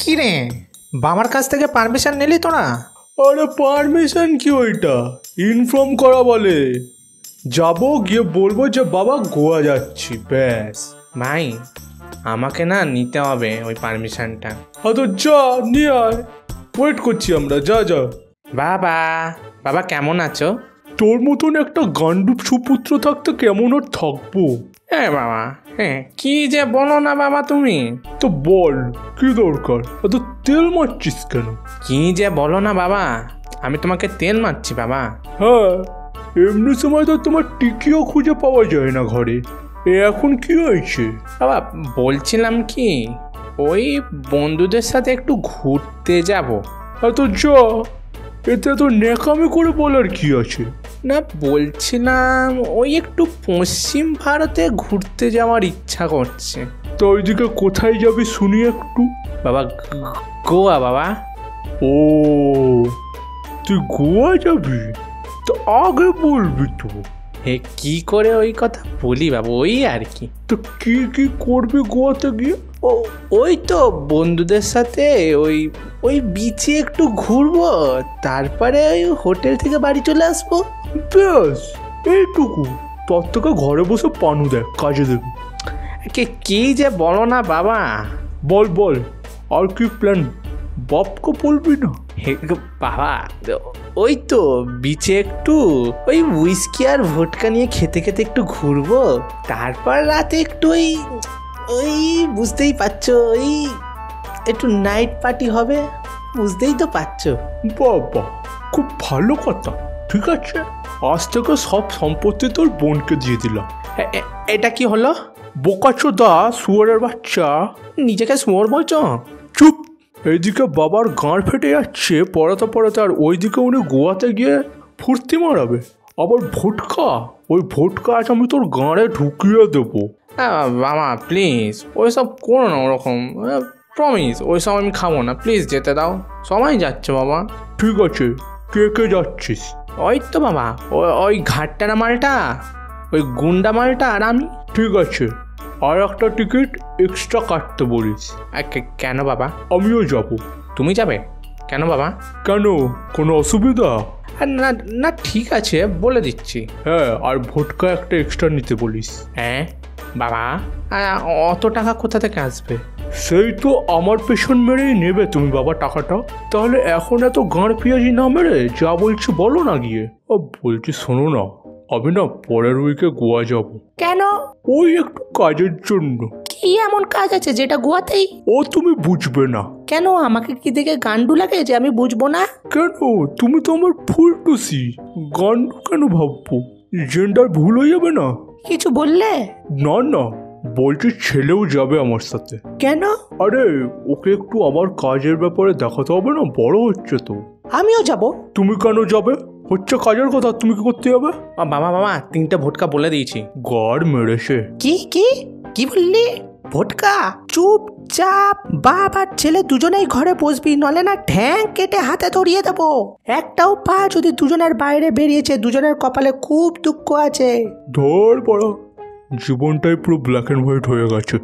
কি রে, বাবার কাছ থেকে পারমিশন নিলি তোরা? আরে পারমিশন কি, ওইটা ইনফর্ম করা বলে। যাবো, গিয়ে বলবো যে বাবা গোয়া যাচ্ছি, ব্যাস। ভাই আমাকে না নিতে হবে ওই পারমিশনটা। হ্যাঁ তো যা নিয়ে আয়, ওয়েট করছি আমরা, যা যা। বাবা, বাবা কেমন আছো? তোর মতন একটা গান্ডুপ সুপুত্র থাকতে কেমন আর থাকবো। হ্যাঁ বাবা, হ্যাঁ কি যে বলো না বাবা তুমি। তো বল কি দরকার, এত তেল মারছিস কেন? কি যে বলো না বাবা, আমি তোমাকে তেল মারছি বাবা। হ্যাঁ, এমনি সময় তো তোমার টিকিও খুঁজে পাওয়া যায় না ঘরে, এখন কি হয়েছে? বাবা বলছিলাম কি, ওই বন্ধুদের সাথে একটু ঘুরতে যাব। এত যা, এতে তো ন্যাকামি করে বলার কি আছে? না বলছিলাম ওই একটু পশ্চিম ভারতে ঘুরতে যাওয়ার ইচ্ছা করছে। তো ওইদিকে কোথায় যাবি শুনি একটু। বাবা গোয়া বাবা। ও, তুই গোয়া যাবি? তো আগে বলবি তো। হে কি করে ওই কথা বলি বাবা, ওই আর কি। তো কি কি করবি গোয়াতে গিয়ে? ও ওই তো বন্ধুদের সাথে ওই ওই বিচে একটু ঘুরবো, তারপরে ওই হোটেল থেকে বাড়ি চলে আসবো। ব্যাস এইটুকু? তোর থেকে ঘরে বসে পানু দেখ, কাজে দেবি। কি যে বলো না বাবা। বল বল, আর কি প্ল্যান? বাপকে বলবি না? হে বাবা, ওই তো বিচে একটু ওই উইস্কি আর ভোটকা নিয়ে খেতে খেতে একটু ঘুরবো, তারপর রাতে একটু ওই ওই বুঝতেই পারছো, ওই একটু নাইট পার্টি হবে, বুঝতেই তো পারছো। বাবা খুব ভালো কথা, ঠিক আছে, আজ থেকে সব সম্পত্তি তোর বোনকে দিয়ে দিলাম। এটা কি হলো? বোকাচোদা শুয়োরের বাচ্চা, নিজেকে শুয়োর বলছো? চুপ। এইদিকে বাবার গাঁড় ফেটে যাচ্ছে পড়াতে পড়াতে, আর ওইদিকে উনি গোয়াতে গিয়ে ফুর্তি মারাবে। আবার ভোটকা, ওই ভোটকা আজ আমি তোর গাঁড়ে ঢুকিয়ে দেবো। বাবা প্লিজ ওইসব করো না, ওরকম প্রমিস, ওইসব আমি খাবো না, প্লিজ যেতে দাও। সবাই যাচ্ছে বাবা। ঠিক আছে, কে কে যাচ্ছিস? ওই তো বাবা, ওই ঘাটটানা মালটা, ওই গুন্ডা মালটা আর আমি। ঠিক আছে, আর একটা টিকিট এক্সট্রা কাটতে বলিস। কেন বাবা? আমিও যাব। তুমি যাবে কেন বাবা? কেন, কোনো অসুবিধা? না না ঠিক আছে, বলে দিচ্ছি। হ্যাঁ, আর ভোটকা একটা এক্সট্রা নিতে বলিস। হ্যাঁ বাবা, অত টাকা কোথা থেকে আসবে? সেই তো আমার পেছন মেরেই নেবে তুমি বাবা টাকাটা। তাহলে এখন এত গাঁড় পেঁয়াজি না মেরে যা বলছি বলো না গিয়ে। ও বলছি শোনো না, আমি না পরের উইকে গোয়া যাব। কেন? ওই একটু কাজের জন্য। কি এমন কাজ আছে যেটা গোয়াতেই? ও তুমি বুঝবে না। কেন, আমাকে কি দেখে গান্ডু লাগে যে আমি বুঝবো না? কেন, তুমি তো আমার ফুলটুসি, গান্ডু কেন ভাববো? জেন্ডার ভুল হয়ে যাবে না। কিছু বললে? না না, বলছি ছেলেও যাবে আমার সাথে। কেন? আরে ওকে একটু আমার কাজের ব্যাপারে দেখাতে হবে না, বড় হচ্ছে তো। আমিও যাব। তুমি কেন যাবে? হচ্ছে কাজের কথা, তুমি কি করতে যাবে? বাবা বাবা, 3টে ভোটকা বলে দিয়েছি। গাড় মেরেছে। কি কি কি বললি? ভোটকা? চুপচাপ বাপ আর ছেলে দুজনেই ঘরে বসবি, নলে না ঠ্যাং কেটে হাতে ধরিয়ে দেবো। একটাও পা যদি দুজনের বাইরে বেরিয়েছে, দুজনের কপালে খুব দুঃখ আছে। ধর পড়া, জীবনটাই পুরো ব্ল্যাক অ্যান্ড হোয়াইট হয়ে গেছে।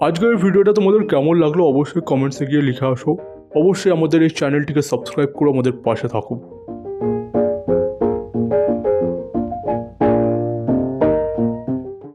আজকের ভিডিওটা তোমাদের কেমন লাগলো অবশ্যই কমেন্টসে গিয়ে লিখে আসো। অবশ্যই আমাদের এই চ্যানেলটিকে সাবস্ক্রাইব করে আমাদের পাশে থাকো।